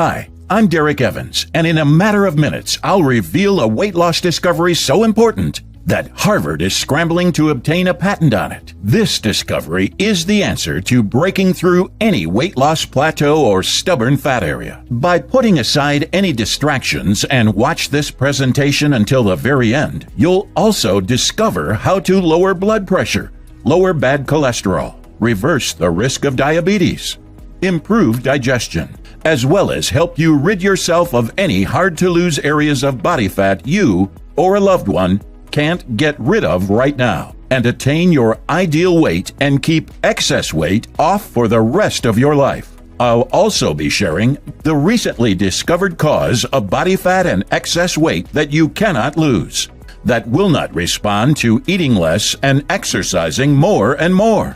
Hi, I'm Derek Evans, and in a matter of minutes, I'll reveal a weight loss discovery so important that Harvard is scrambling to obtain a patent on it. This discovery is the answer to breaking through any weight loss plateau or stubborn fat area. By putting aside any distractions and watch this presentation until the very end, you'll also discover how to lower blood pressure, lower bad cholesterol, reverse the risk of diabetes, improve digestion, as well as help you rid yourself of any hard-to-lose areas of body fat you or a loved one can't get rid of right now, and attain your ideal weight and keep excess weight off for the rest of your life. I'll also be sharing the recently discovered cause of body fat and excess weight that you cannot lose, that will not respond to eating less and exercising more and more,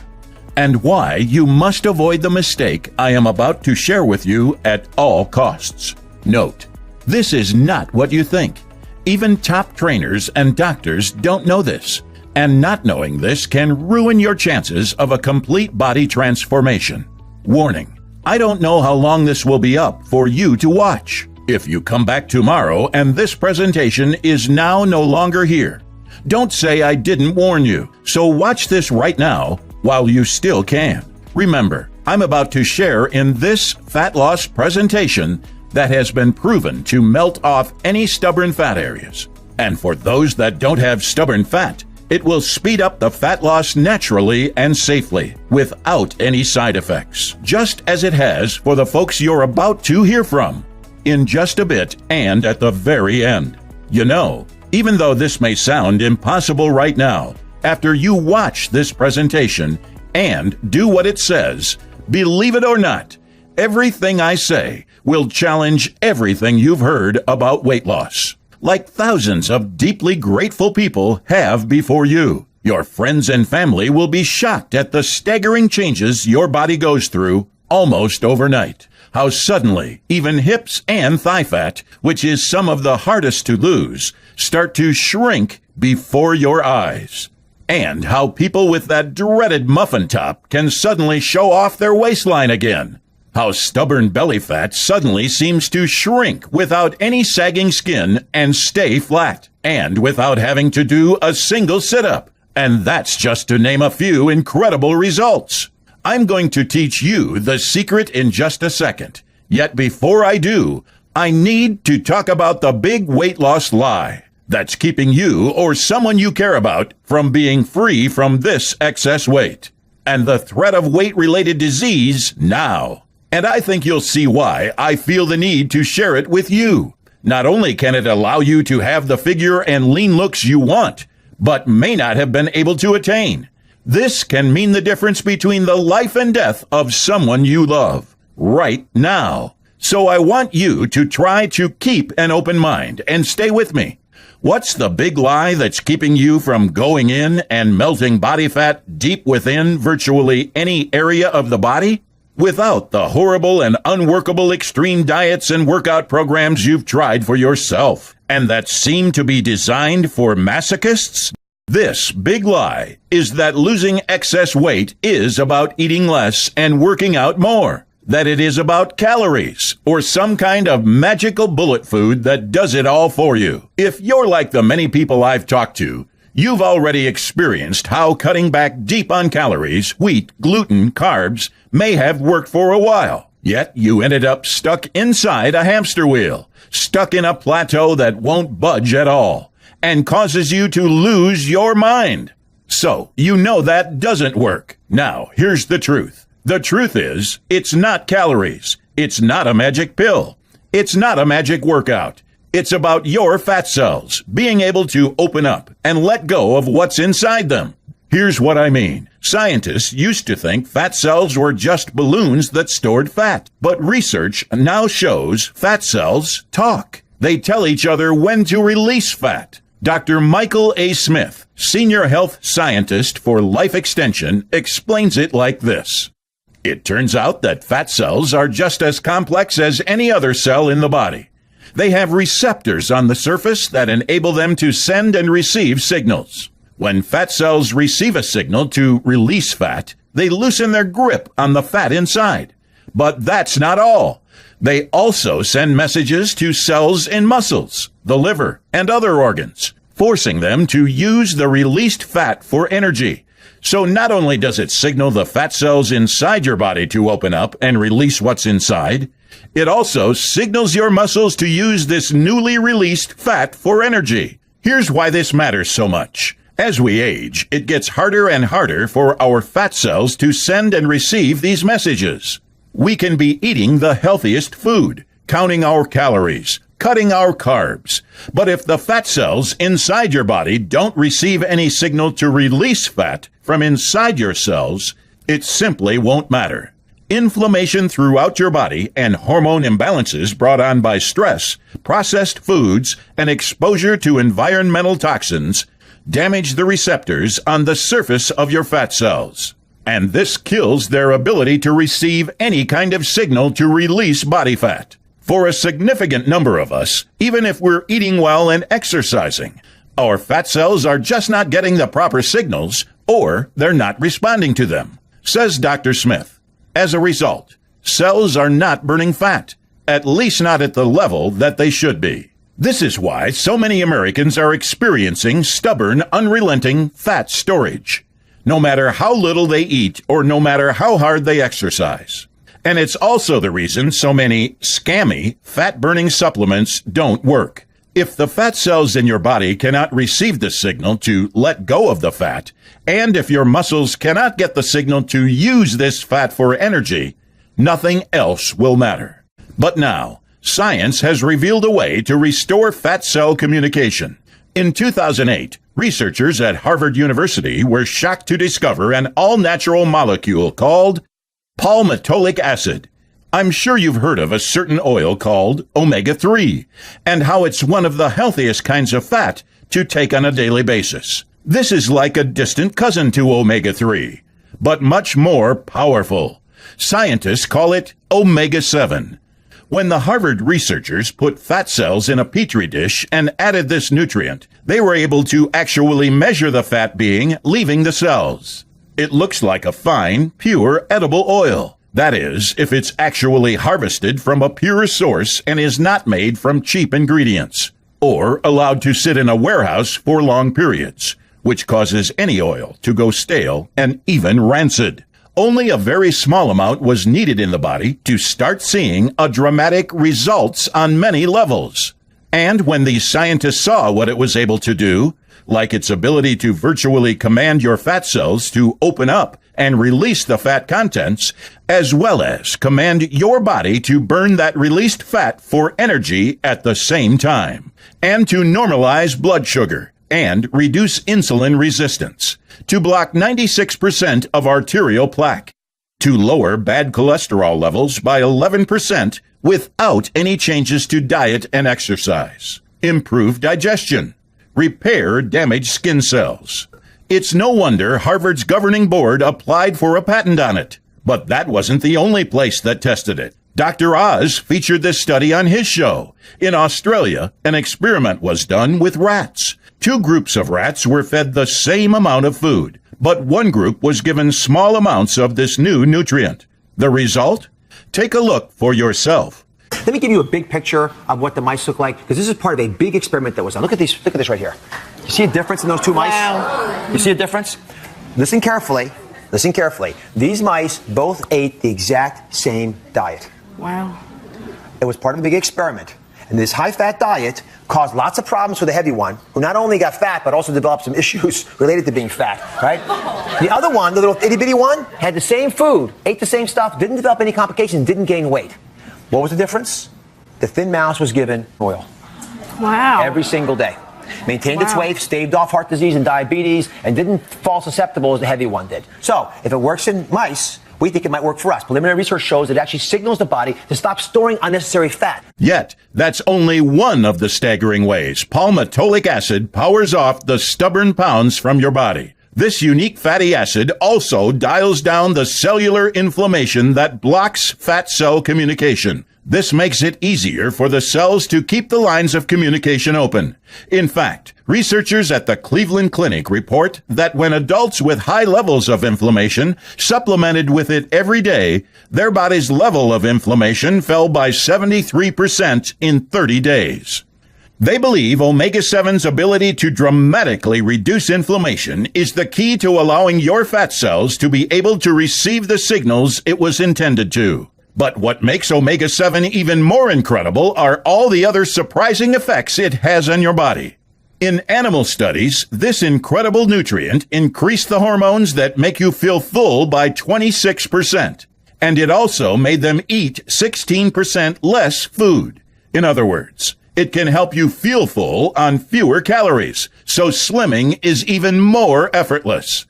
and why you must avoid the mistake I am about to share with you at all costs. Note, this is not what you think. Even top trainers and doctors don't know this, and not knowing this can ruin your chances of a complete body transformation. Warning, I don't know how long this will be up for you to watch. If you come back tomorrow and this presentation is now no longer here, don't say I didn't warn you. So watch this right now while you still can. Remember, I'm about to share in this fat loss presentation that has been proven to melt off any stubborn fat areas. And for those that don't have stubborn fat, it will speed up the fat loss naturally and safely without any side effects, just as it has for the folks you're about to hear from in just a bit and at the very end. You know, even though this may sound impossible right now, after you watch this presentation and do what it says, believe it or not, everything I say will challenge everything you've heard about weight loss, like thousands of deeply grateful people have before you. Your friends and family will be shocked at the staggering changes your body goes through almost overnight. How suddenly, even hips and thigh fat, which is some of the hardest to lose, start to shrink before your eyes. And how people with that dreaded muffin top can suddenly show off their waistline again. How stubborn belly fat suddenly seems to shrink without any sagging skin and stay flat, and without having to do a single sit-up. And that's just to name a few incredible results. I'm going to teach you the secret in just a second. Yet before I do, I need to talk about the big weight loss lie that's keeping you or someone you care about from being free from this excess weight and the threat of weight-related disease now. And I think you'll see why I feel the need to share it with you. Not only can it allow you to have the figure and lean looks you want, but may not have been able to attain. This can mean the difference between the life and death of someone you love right now. So I want you to try to keep an open mind and stay with me. What's the big lie that's keeping you from going in and melting body fat deep within virtually any area of the body? Without the horrible and unworkable extreme diets and workout programs you've tried for yourself, and that seem to be designed for masochists? This big lie is that losing excess weight is about eating less and working out more, that it is about calories or some kind of magical bullet food that does it all for you. If you're like the many people I've talked to, you've already experienced how cutting back deep on calories, wheat, gluten, carbs may have worked for a while. Yet you ended up stuck inside a hamster wheel, stuck in a plateau that won't budge at all and causes you to lose your mind. So you know that doesn't work. Now, here's the truth. The truth is, it's not calories. It's not a magic pill. It's not a magic workout. It's about your fat cells being able to open up and let go of what's inside them. Here's what I mean. Scientists used to think fat cells were just balloons that stored fat. But research now shows fat cells talk. They tell each other when to release fat. Dr. Michael A. Smith, Senior Health Scientist for Life Extension, explains it like this. It turns out that fat cells are just as complex as any other cell in the body. They have receptors on the surface that enable them to send and receive signals. When fat cells receive a signal to release fat, they loosen their grip on the fat inside. But that's not all. They also send messages to cells in muscles, the liver, and other organs, forcing them to use the released fat for energy. So not only does it signal the fat cells inside your body to open up and release what's inside, it also signals your muscles to use this newly released fat for energy. Here's why this matters so much. As we age, it gets harder and harder for our fat cells to send and receive these messages. We can be eating the healthiest food, counting our calories, cutting our carbs. But if the fat cells inside your body don't receive any signal to release fat from inside your cells, it simply won't matter. Inflammation throughout your body and hormone imbalances brought on by stress, processed foods, and exposure to environmental toxins damage the receptors on the surface of your fat cells. And this kills their ability to receive any kind of signal to release body fat. For a significant number of us, even if we're eating well and exercising, our fat cells are just not getting the proper signals, or they're not responding to them, says Dr. Smith. As a result, cells are not burning fat, at least not at the level that they should be. This is why so many Americans are experiencing stubborn, unrelenting fat storage, no matter how little they eat or no matter how hard they exercise. And it's also the reason so many scammy, fat-burning supplements don't work. If the fat cells in your body cannot receive the signal to let go of the fat, and if your muscles cannot get the signal to use this fat for energy, nothing else will matter. But now, science has revealed a way to restore fat cell communication. In 2008, researchers at Harvard University were shocked to discover an all-natural molecule called palmitoleic acid. I'm sure you've heard of a certain oil called omega-3 and how it's one of the healthiest kinds of fat to take on a daily basis. This is like a distant cousin to omega-3, but much more powerful. Scientists call it omega-7. When the Harvard researchers put fat cells in a petri dish and added this nutrient, they were able to actually measure the fat being leaving the cells. It looks like a fine, pure, edible oil. That is, if it's actually harvested from a pure source and is not made from cheap ingredients, or allowed to sit in a warehouse for long periods, which causes any oil to go stale and even rancid. Only a very small amount was needed in the body to start seeing a dramatic results on many levels. And when these scientists saw what it was able to do, like its ability to virtually command your fat cells to open up and release the fat contents, as well as command your body to burn that released fat for energy at the same time, and to normalize blood sugar and reduce insulin resistance, to block 96% of arterial plaque, to lower bad cholesterol levels by 11% without any changes to diet and exercise, improve digestion, repair damaged skin cells. It's no wonder Harvard's governing board applied for a patent on it. But that wasn't the only place that tested it. Dr. Oz featured this study on his show. In Australia, an experiment was done with rats. 2 groups of rats were fed the same amount of food, but one group was given small amounts of this new nutrient. The result? Take a look for yourself. Let me give you a big picture of what the mice look like, because this is part of a big experiment that was done. Look at this right here. You see a difference in those 2 mice? Wow. You see a difference? Listen carefully. Listen carefully. These mice both ate the exact same diet. Wow. It was part of a big experiment. And this high-fat diet caused lots of problems for the heavy one, who not only got fat, but also developed some issues related to being fat, right? The other one, the little itty-bitty one, had the same food, ate the same stuff, didn't develop any complications, didn't gain weight. What was the difference? The thin mouse was given oil. Wow. Every single day. Maintained its weight, staved off heart disease and diabetes, and didn't fall susceptible as the heavy one did. So, if it works in mice, we think it might work for us. Preliminary research shows it actually signals the body to stop storing unnecessary fat. Yet, that's only one of the staggering ways palmitoleic acid powers off the stubborn pounds from your body. This unique fatty acid also dials down the cellular inflammation that blocks fat cell communication. This makes it easier for the cells to keep the lines of communication open. In fact, researchers at the Cleveland Clinic report that when adults with high levels of inflammation supplemented with it every day, their body's level of inflammation fell by 73% in 30 days. They believe omega-7's ability to dramatically reduce inflammation is the key to allowing your fat cells to be able to receive the signals it was intended to. But what makes omega-7 even more incredible are all the other surprising effects it has on your body. In animal studies, this incredible nutrient increased the hormones that make you feel full by 26%. And it also made them eat 16% less food. In other words, it can help you feel full on fewer calories, so slimming is even more effortless.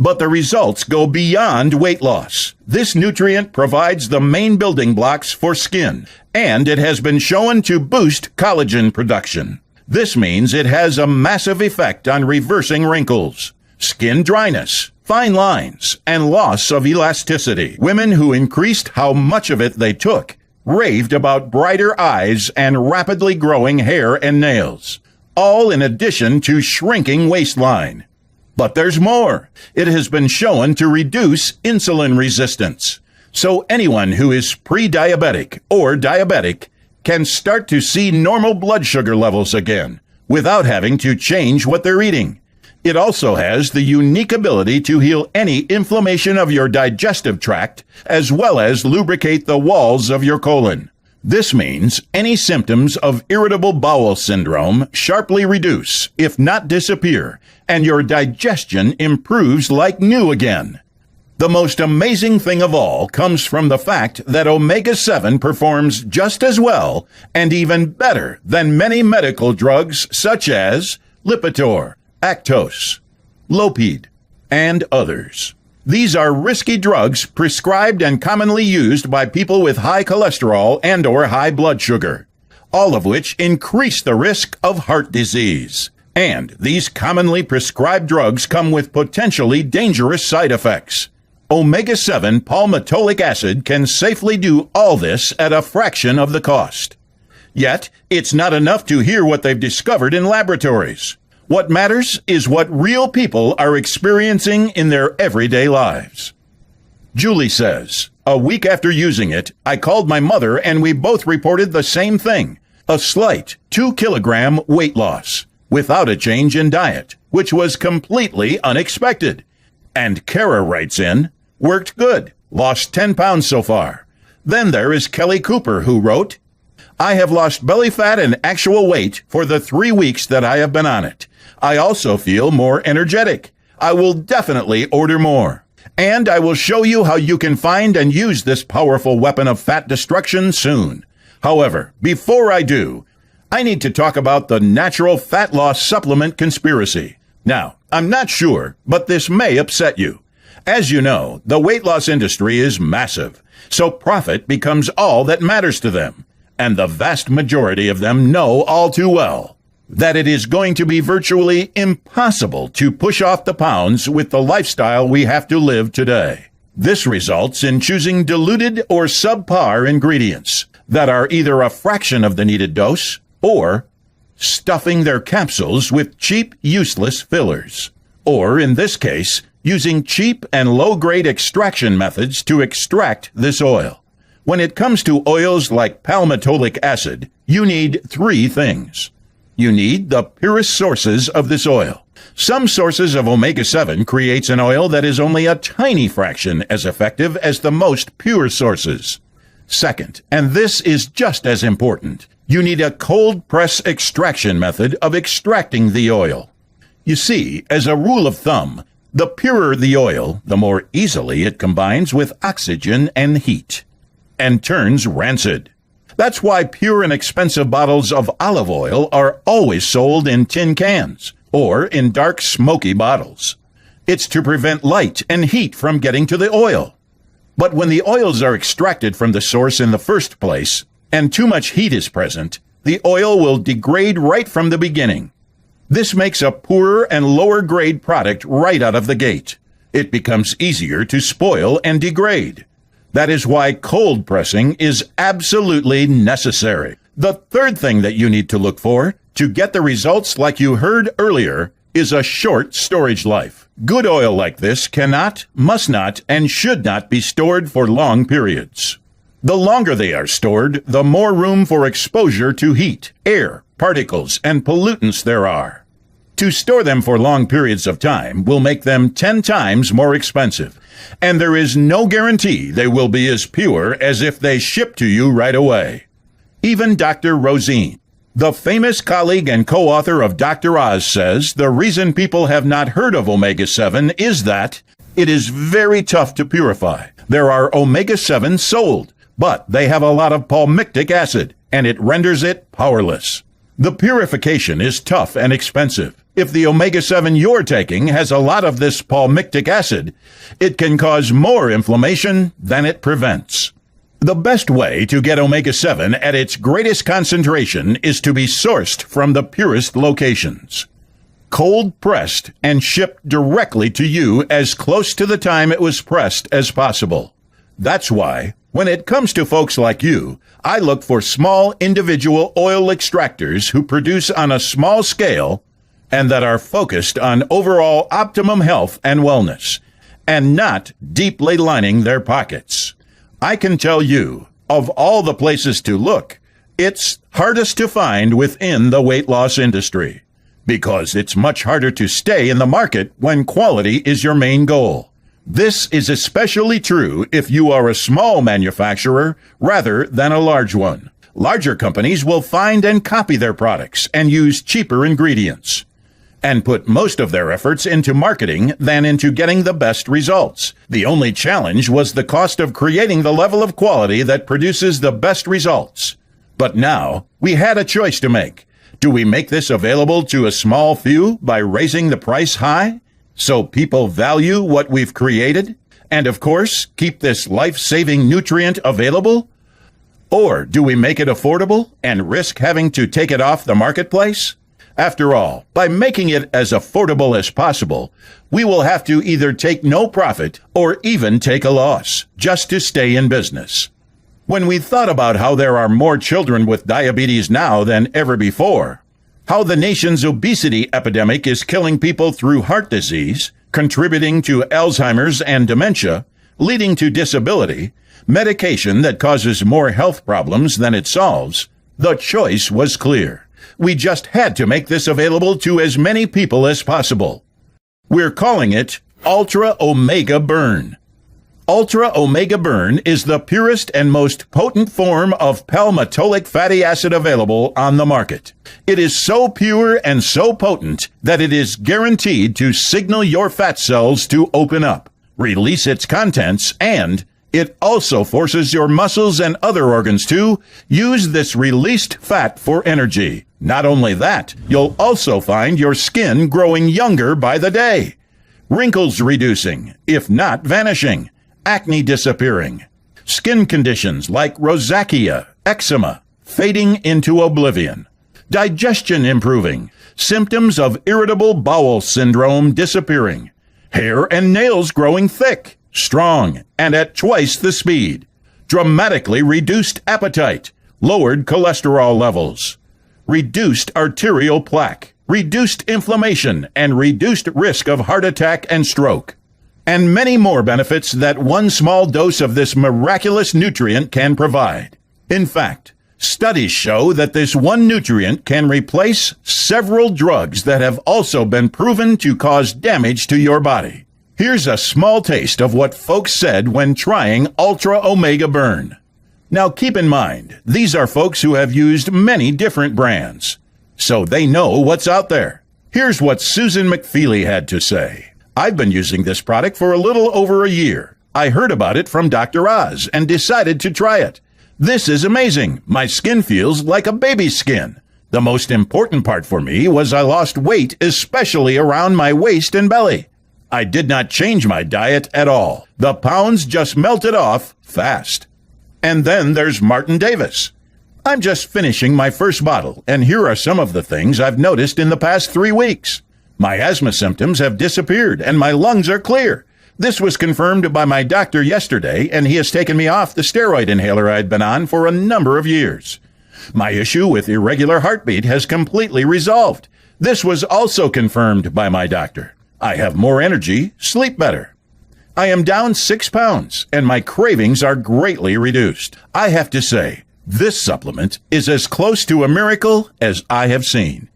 But the results go beyond weight loss. This nutrient provides the main building blocks for skin, and it has been shown to boost collagen production. This means it has a massive effect on reversing wrinkles, skin dryness, fine lines, and loss of elasticity. Women who increased how much of it they took raved about brighter eyes and rapidly growing hair and nails, all in addition to shrinking waistline. But there's more. It has been shown to reduce insulin resistance. So anyone who is pre-diabetic or diabetic can start to see normal blood sugar levels again without having to change what they're eating. It also has the unique ability to heal any inflammation of your digestive tract as well as lubricate the walls of your colon. This means any symptoms of irritable bowel syndrome sharply reduce, if not disappear, and your digestion improves like new again. The most amazing thing of all comes from the fact that omega-7 performs just as well and even better than many medical drugs such as Lipitor, Actos, Lopide, and others. These are risky drugs prescribed and commonly used by people with high cholesterol and/or high blood sugar, all of which increase the risk of heart disease. And these commonly prescribed drugs come with potentially dangerous side effects. Omega-7 palmitoleic acid can safely do all this at a fraction of the cost. Yet, it's not enough to hear what they've discovered in laboratories. What matters is what real people are experiencing in their everyday lives. Julie says, a week after using it, I called my mother and we both reported the same thing, a slight 2-kilogram weight loss, without a change in diet, which was completely unexpected. And Kara writes in, worked good, lost 10 pounds so far. Then there is Kelly Cooper who wrote, I have lost belly fat and actual weight for the 3 weeks that I have been on it. I also feel more energetic. I will definitely order more. And I will show you how you can find and use this powerful weapon of fat destruction soon. However, before I do, I need to talk about the natural fat loss supplement conspiracy. Now, I'm not sure, but this may upset you. As you know, the weight loss industry is massive, so profit becomes all that matters to them. And the vast majority of them know all too well that it is going to be virtually impossible to push off the pounds with the lifestyle we have to live today. This results in choosing diluted or subpar ingredients that are either a fraction of the needed dose or stuffing their capsules with cheap, useless fillers. Or, in this case, using cheap and low-grade extraction methods to extract this oil. When it comes to oils like palmitoleic acid, you need 3 things. You need the purest sources of this oil. Some sources of omega-7 creates an oil that is only a tiny fraction as effective as the most pure sources. Second, and this is just as important, you need a cold press extraction method of extracting the oil. You see, as a rule of thumb, the purer the oil, the more easily it combines with oxygen and heat and turns rancid. That's why pure and expensive bottles of olive oil are always sold in tin cans or in dark, smoky bottles. It's to prevent light and heat from getting to the oil. But when the oils are extracted from the source in the first place, and too much heat is present, the oil will degrade right from the beginning. This makes a poorer and lower grade product right out of the gate. It becomes easier to spoil and degrade. That is why cold pressing is absolutely necessary. The third thing that you need to look for to get the results like you heard earlier is a short storage life. Good oil like this cannot, must not, and should not be stored for long periods. The longer they are stored, the more room for exposure to heat, air, particles, and pollutants there are. To store them for long periods of time will make them 10 times more expensive, and there is no guarantee they will be as pure as if they ship to you right away. Even Dr. Rosine, the famous colleague and co-author of Dr. Oz, says the reason people have not heard of omega-7 is that it is very tough to purify. There are omega-7 sold, but they have a lot of palmitic acid, and it renders it powerless. The purification is tough and expensive. If the omega-7 you're taking has a lot of this palmitic acid, it can cause more inflammation than it prevents. The best way to get omega-7 at its greatest concentration is to be sourced from the purest locations. Cold pressed and shipped directly to you as close to the time it was pressed as possible. That's why, when it comes to folks like you, I look for small individual oil extractors who produce on a small scale and that are focused on overall optimum health and wellness, and not deeply lining their pockets. I can tell you, of all the places to look, it's hardest to find within the weight loss industry, because it's much harder to stay in the market when quality is your main goal. This is especially true if you are a small manufacturer rather than a large one. Larger companies will find and copy their products and use cheaper ingredients, and put most of their efforts into marketing than into getting the best results. The only challenge was the cost of creating the level of quality that produces the best results. But now, we had a choice to make. Do we make this available to a small few by raising the price high, so people value what we've created, and of course, keep this life-saving nutrient available? Or do we make it affordable and risk having to take it off the marketplace? After all, by making it as affordable as possible, we will have to either take no profit or even take a loss just to stay in business. When we thought about how there are more children with diabetes now than ever before, how the nation's obesity epidemic is killing people through heart disease, contributing to Alzheimer's and dementia, leading to disability, medication that causes more health problems than it solves, the choice was clear. We just had to make this available to as many people as possible. We're calling it Ultra Omega Burn. Ultra Omega Burn is the purest and most potent form of palmitoleic fatty acid available on the market. It is so pure and so potent that it is guaranteed to signal your fat cells to open up, release its contents, and it also forces your muscles and other organs to use this released fat for energy. Not only that, you'll also find your skin growing younger by the day, wrinkles reducing, if not vanishing, acne disappearing, skin conditions like rosacea, eczema, fading into oblivion, digestion improving, symptoms of irritable bowel syndrome disappearing, hair and nails growing thick, strong, and at twice the speed, dramatically reduced appetite, lowered cholesterol levels, reduced arterial plaque, reduced inflammation, and reduced risk of heart attack and stroke, and many more benefits that one small dose of this miraculous nutrient can provide. In fact, studies show that this one nutrient can replace several drugs that have also been proven to cause damage to your body. Here's a small taste of what folks said when trying Ultra Omega Burn. Now keep in mind, these are folks who have used many different brands, so they know what's out there. Here's what Susan McFeely had to say. I've been using this product for a little over a year. I heard about it from Dr. Oz and decided to try it. This is amazing. My skin feels like a baby's skin. The most important part for me was I lost weight, especially around my waist and belly. I did not change my diet at all. The pounds just melted off fast. And then there's Martin Davis. I'm just finishing my first bottle, and here are some of the things I've noticed in the past 3 weeks. My asthma symptoms have disappeared, and my lungs are clear. This was confirmed by my doctor yesterday, and he has taken me off the steroid inhaler I'd been on for a number of years. My issue with irregular heartbeat has completely resolved. This was also confirmed by my doctor. I have more energy, sleep better. I am down 6 pounds, and my cravings are greatly reduced. I have to say, this supplement is as close to a miracle as I have seen.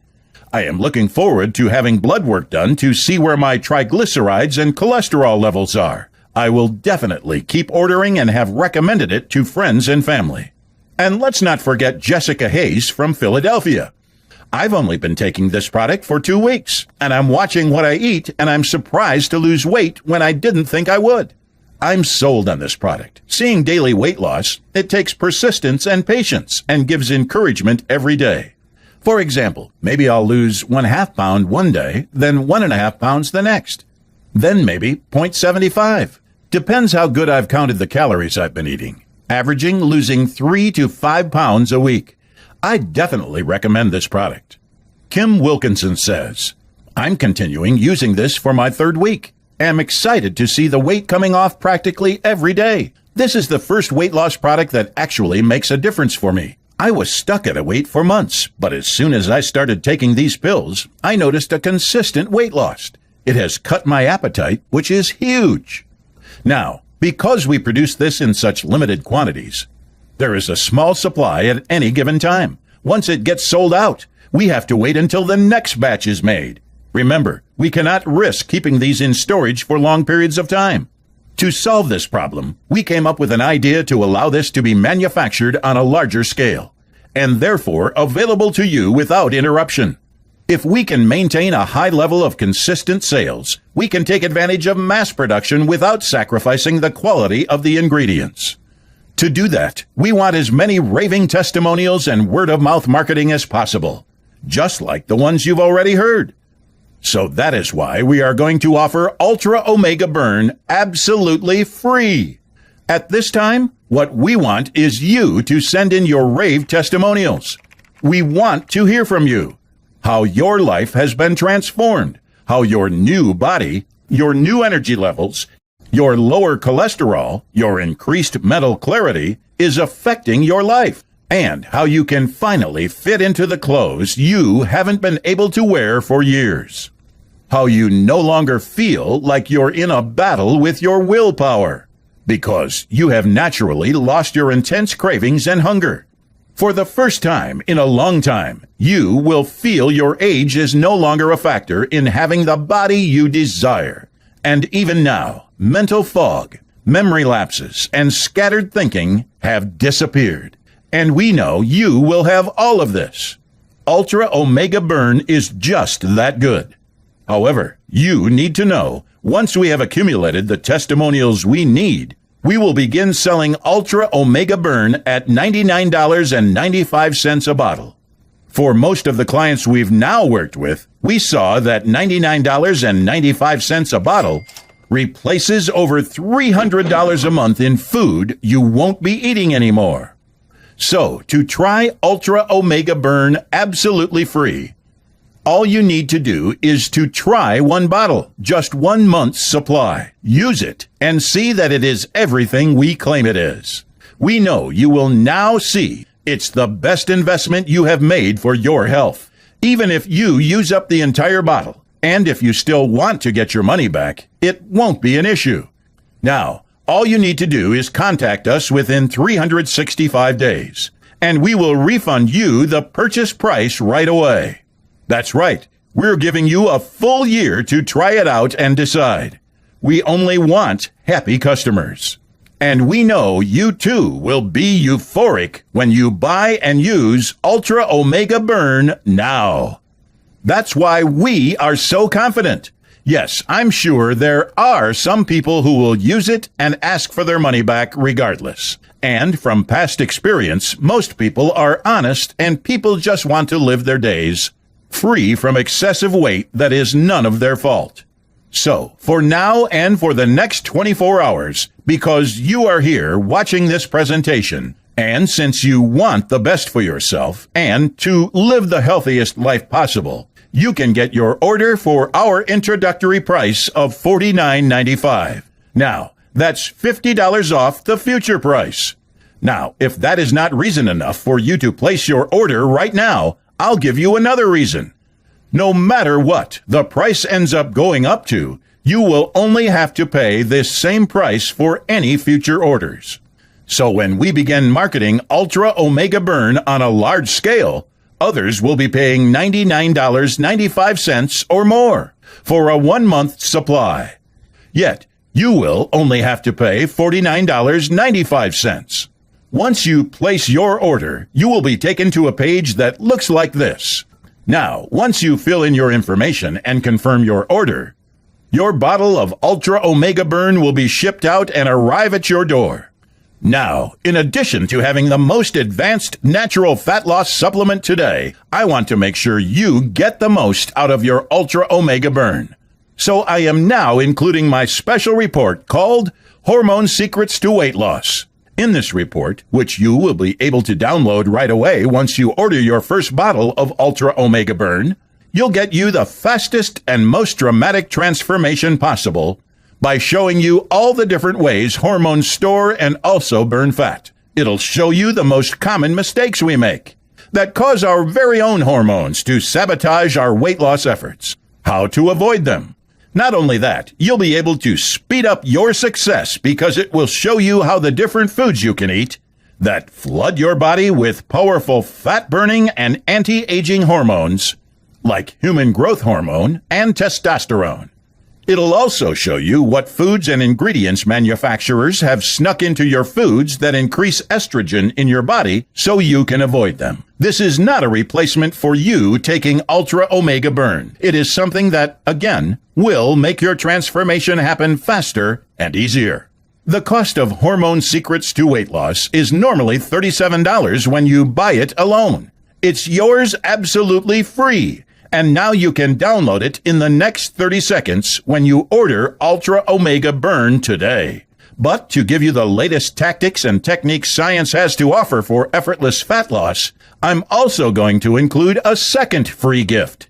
I am looking forward to having blood work done to see where my triglycerides and cholesterol levels are. I will definitely keep ordering and have recommended it to friends and family. And let's not forget Jessica Hayes from Philadelphia. I've only been taking this product for 2 weeks, and I'm watching what I eat, and I'm surprised to lose weight when I didn't think I would. I'm sold on this product. Seeing daily weight loss, it takes persistence and patience and gives encouragement every day. For example, maybe I'll lose 1/2 pound one day, then 1.5 pounds the next. Then maybe 0.75. Depends how good I've counted the calories I've been eating. Averaging losing 3 to 5 pounds a week. I definitely recommend this product. Kim Wilkinson says, I'm continuing using this for my 3rd week. Am excited to see the weight coming off practically every day. This is the first weight loss product that actually makes a difference for me. I was stuck at a weight for months, but as soon as I started taking these pills, I noticed a consistent weight loss. It has cut my appetite, which is huge. Now, because we produce this in such limited quantities, there is a small supply at any given time. Once it gets sold out, we have to wait until the next batch is made. Remember, we cannot risk keeping these in storage for long periods of time. To solve this problem, we came up with an idea to allow this to be manufactured on a larger scale, and therefore available to you without interruption. If we can maintain a high level of consistent sales, we can take advantage of mass production without sacrificing the quality of the ingredients. To do that, we want as many raving testimonials and word-of-mouth marketing as possible, just like the ones you've already heard. So that is why we are going to offer Ultra Omega Burn absolutely free. At this time, what we want is you to send in your rave testimonials. We want to hear from you. How your life has been transformed. How your new body, your new energy levels, your lower cholesterol, your increased mental clarity is affecting your life. And how you can finally fit into the clothes you haven't been able to wear for years. How you no longer feel like you're in a battle with your willpower, because you have naturally lost your intense cravings and hunger. For the first time in a long time, you will feel your age is no longer a factor in having the body you desire. And even now, mental fog, memory lapses, and scattered thinking have disappeared. And we know you will have all of this. Ultra Omega Burn is just that good. However, you need to know, once we have accumulated the testimonials we need, we will begin selling Ultra Omega Burn at $99.95 a bottle. For most of the clients we've now worked with, we saw that $99.95 a bottle replaces over $300 a month in food you won't be eating anymore. So, to try Ultra Omega Burn absolutely free, all you need to do is to try one bottle, just 1 month's supply. Use it and see that it is everything we claim it is. We know you will now see it's the best investment you have made for your health. Even if you use up the entire bottle, and if you still want to get your money back, it won't be an issue. Now, all you need to do is contact us within 365 days, and we will refund you the purchase price right away. That's right. We're giving you a full year to try it out and decide. We only want happy customers. And we know you too will be euphoric when you buy and use Ultra Omega Burn now. That's why we are so confident. Yes, I'm sure there are some people who will use it and ask for their money back regardless. And from past experience, most people are honest and people just want to live their days free from excessive weight that is none of their fault. So, for now and for the next 24 hours, because you are here watching this presentation, and since you want the best for yourself and to live the healthiest life possible, you can get your order for our introductory price of $49.95. Now, that's $50 off the future price. Now, if that is not reason enough for you to place your order right now, I'll give you another reason. No matter what the price ends up going up to, you will only have to pay this same price for any future orders. So when we begin marketing Ultra Omega Burn on a large scale, others will be paying $99.95 or more for a 1-month supply. Yet, you will only have to pay $49.95. Once you place your order, you will be taken to a page that looks like this. Now, once you fill in your information and confirm your order, your bottle of Ultra Omega Burn will be shipped out and arrive at your door. Now, in addition to having the most advanced natural fat loss supplement today, I want to make sure you get the most out of your Ultra Omega Burn. So I am now including my special report called Hormone Secrets to Weight Loss. In this report, which you will be able to download right away once you order your first bottle of Ultra Omega Burn, you'll get you the fastest and most dramatic transformation possible by showing you all the different ways hormones store and also burn fat. It'll show you the most common mistakes we make that cause our very own hormones to sabotage our weight loss efforts, how to avoid them. Not only that, you'll be able to speed up your success because it will show you how the different foods you can eat that flood your body with powerful fat-burning and anti-aging hormones like human growth hormone and testosterone. It'll also show you what foods and ingredients manufacturers have snuck into your foods that increase estrogen in your body so you can avoid them. This is not a replacement for you taking Ultra Omega Burn. It is something that, again, will make your transformation happen faster and easier. The cost of Hormone Secrets to Weight Loss is normally $37 when you buy it alone. It's yours absolutely free. And now you can download it in the next 30 seconds when you order Ultra Omega Burn today. But to give you the latest tactics and techniques science has to offer for effortless fat loss, I'm also going to include a second free gift.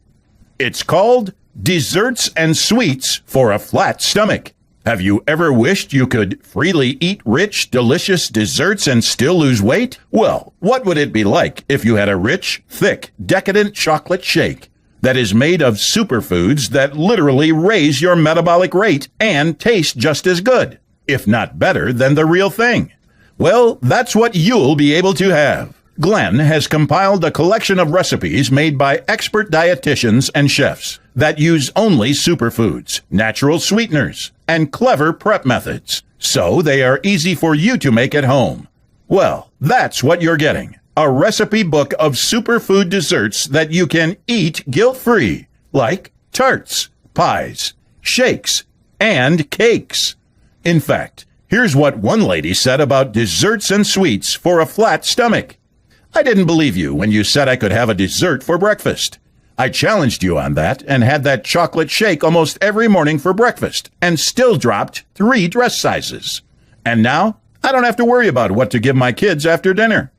It's called Desserts and Sweets for a Flat Stomach. Have you ever wished you could freely eat rich, delicious desserts and still lose weight? Well, what would it be like if you had a rich, thick, decadent chocolate shake that is made of superfoods that literally raise your metabolic rate and taste just as good, if not better than the real thing? Well, that's what you'll be able to have. Glenn has compiled a collection of recipes made by expert dietitians and chefs that use only superfoods, natural sweeteners, and clever prep methods, so they are easy for you to make at home. Well, that's what you're getting. A recipe book of superfood desserts that you can eat guilt-free, like tarts, pies, shakes, and cakes. In fact, here's what one lady said about desserts and sweets for a flat stomach. I didn't believe you when you said I could have a dessert for breakfast. I challenged you on that and had that chocolate shake almost every morning for breakfast and still dropped 3 dress sizes. And now I don't have to worry about what to give my kids after dinner.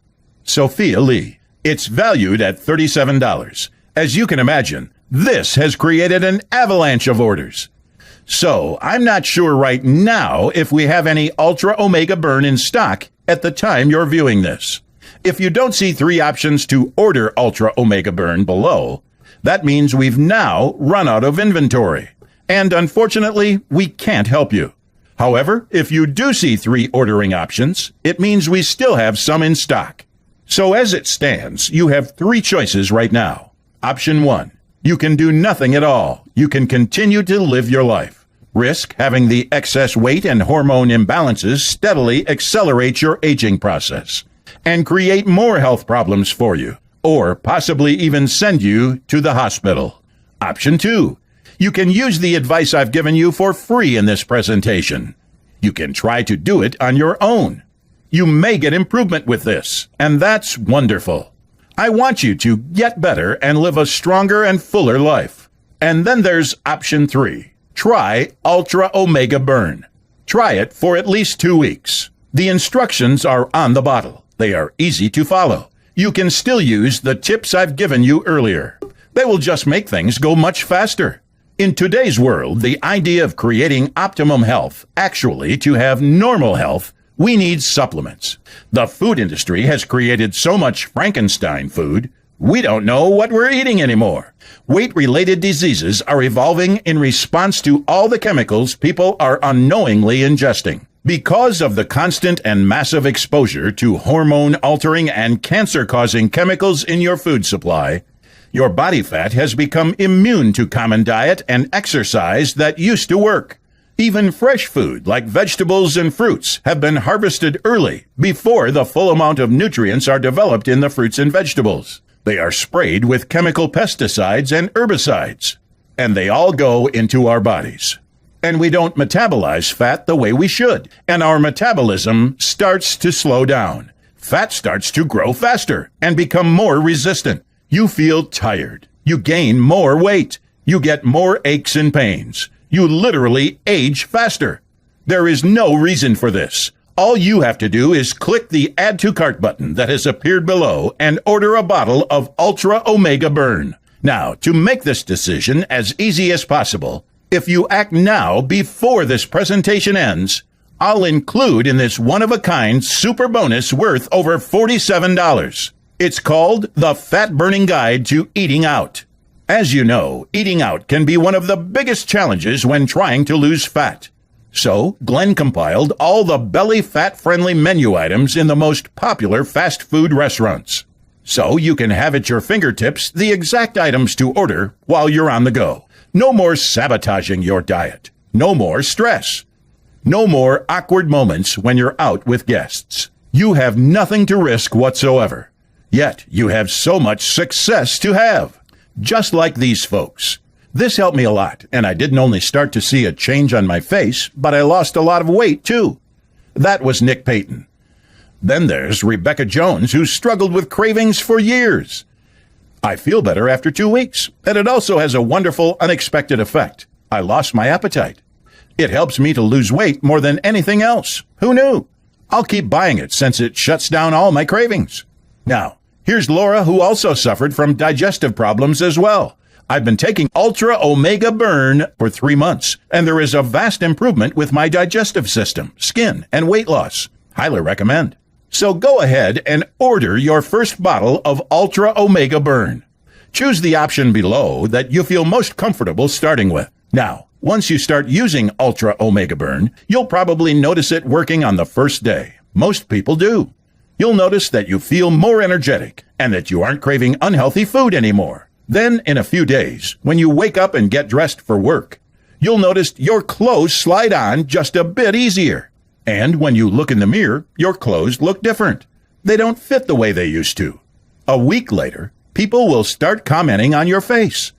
Sophia Lee. It's valued at $37. As you can imagine, this has created an avalanche of orders. So I'm not sure right now if we have any Ultra Omega Burn in stock at the time you're viewing this. If you don't see 3 options to order Ultra Omega Burn below, that means we've now run out of inventory. And unfortunately, we can't help you. However, if you do see 3 ordering options, it means we still have some in stock. So as it stands, you have 3 choices right now. Option 1, you can do nothing at all. You can continue to live your life. Risk having the excess weight and hormone imbalances steadily accelerate your aging process and create more health problems for you, or possibly even send you to the hospital. Option 2, you can use the advice I've given you for free in this presentation. You can try to do it on your own. You may get improvement with this, and that's wonderful. I want you to get better and live a stronger and fuller life. And then there's option 3. Try Ultra Omega Burn. Try it for at least 2 weeks. The instructions are on the bottle. They are easy to follow. You can still use the tips I've given you earlier. They will just make things go much faster. In today's world, the idea of creating optimum health, actually to have normal health, we need supplements. The food industry has created so much Frankenstein food, we don't know what we're eating anymore. Weight-related diseases are evolving in response to all the chemicals people are unknowingly ingesting. Because of the constant and massive exposure to hormone-altering and cancer-causing chemicals in your food supply, your body fat has become immune to common diet and exercise that used to work. Even fresh food like vegetables and fruits have been harvested early before the full amount of nutrients are developed in the fruits and vegetables. They are sprayed with chemical pesticides and herbicides, and they all go into our bodies. And we don't metabolize fat the way we should, and our metabolism starts to slow down. Fat starts to grow faster and become more resistant. You feel tired. You gain more weight. You get more aches and pains. You literally age faster. There is no reason for this. All you have to do is click the Add to Cart button that has appeared below and order a bottle of Ultra Omega Burn. Now, to make this decision as easy as possible, if you act now before this presentation ends, I'll include in this one-of-a-kind super bonus worth over $47. It's called the Fat Burning Guide to Eating Out. As you know, eating out can be one of the biggest challenges when trying to lose fat. So, Glenn compiled all the belly fat-friendly menu items in the most popular fast food restaurants. So you can have at your fingertips the exact items to order while you're on the go. No more sabotaging your diet. No more stress. No more awkward moments when you're out with guests. You have nothing to risk whatsoever. Yet you have so much success to have. Just like these folks. This helped me a lot, and I didn't only start to see a change on my face, but I lost a lot of weight, too. That was Nick Payton. Then there's Rebecca Jones, who struggled with cravings for years. I feel better after 2 weeks, and it also has a wonderful, unexpected effect. I lost my appetite. It helps me to lose weight more than anything else. Who knew? I'll keep buying it since it shuts down all my cravings. Now, here's Laura, who also suffered from digestive problems as well. I've been taking Ultra Omega Burn for 3 months, and there is a vast improvement with my digestive system, skin, and weight loss. Highly recommend. So go ahead and order your first bottle of Ultra Omega Burn. Choose the option below that you feel most comfortable starting with. Now, once you start using Ultra Omega Burn, you'll probably notice it working on the first day. Most people do. You'll notice that you feel more energetic and that you aren't craving unhealthy food anymore. Then, in a few days, when you wake up and get dressed for work, you'll notice your clothes slide on just a bit easier. And when you look in the mirror, your clothes look different. They don't fit the way they used to. A week later, people will start commenting on your face.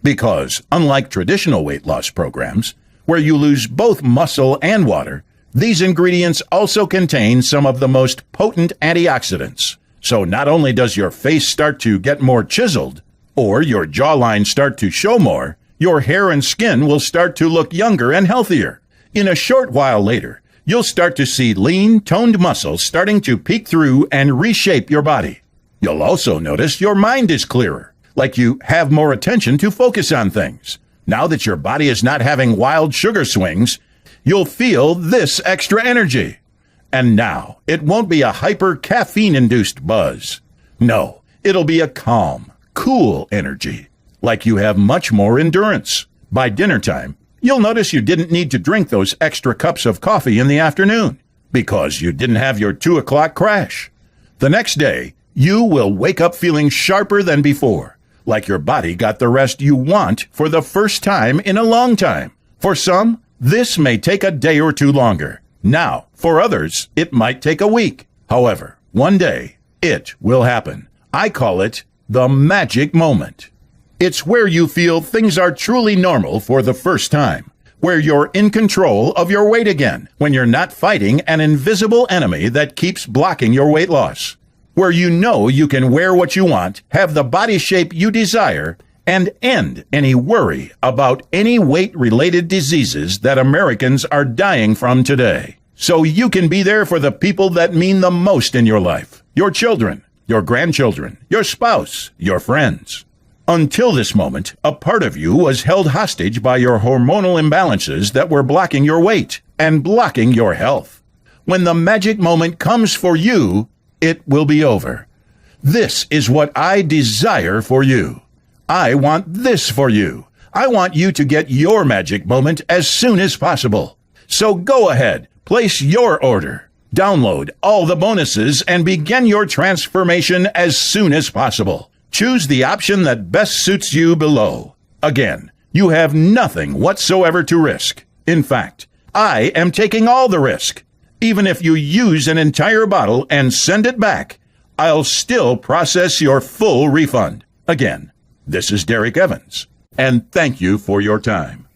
Because, unlike traditional weight loss programs, where you lose both muscle and water, these ingredients also contain some of the most potent antioxidants. So not only does your face start to get more chiseled, or your jawline start to show more, your hair and skin will start to look younger and healthier. In a short while later, you'll start to see lean, toned muscles starting to peek through and reshape your body. You'll also notice your mind is clearer, like you have more attention to focus on things. Now that your body is not having wild sugar swings, you'll feel this extra energy. And now, it won't be a hyper caffeine-induced buzz. No, it'll be a calm, cool energy, like you have much more endurance. By dinner time, you'll notice you didn't need to drink those extra cups of coffee in the afternoon because you didn't have your 2 o'clock crash. The next day, you will wake up feeling sharper than before, like your body got the rest you want for the first time in a long time. For some, this may take a day or two longer. Now, for others, it might take a week. However, one day, it will happen. I call it the magic moment. It's where you feel things are truly normal for the first time, where you're in control of your weight again, when you're not fighting an invisible enemy that keeps blocking your weight loss, where you know you can wear what you want, have the body shape you desire, and end any worry about any weight-related diseases that Americans are dying from today. So you can be there for the people that mean the most in your life, your children, your grandchildren, your spouse, your friends. Until this moment, a part of you was held hostage by your hormonal imbalances that were blocking your weight and blocking your health. When the magic moment comes for you, it will be over. This is what I desire for you. I want this for you. I want you to get your magic moment as soon as possible. So go ahead, place your order, download all the bonuses, and begin your transformation as soon as possible. Choose the option that best suits you below. Again, you have nothing whatsoever to risk. In fact, I am taking all the risk. Even if you use an entire bottle and send it back, I'll still process your full refund. Again, this is Derek Evans, and thank you for your time.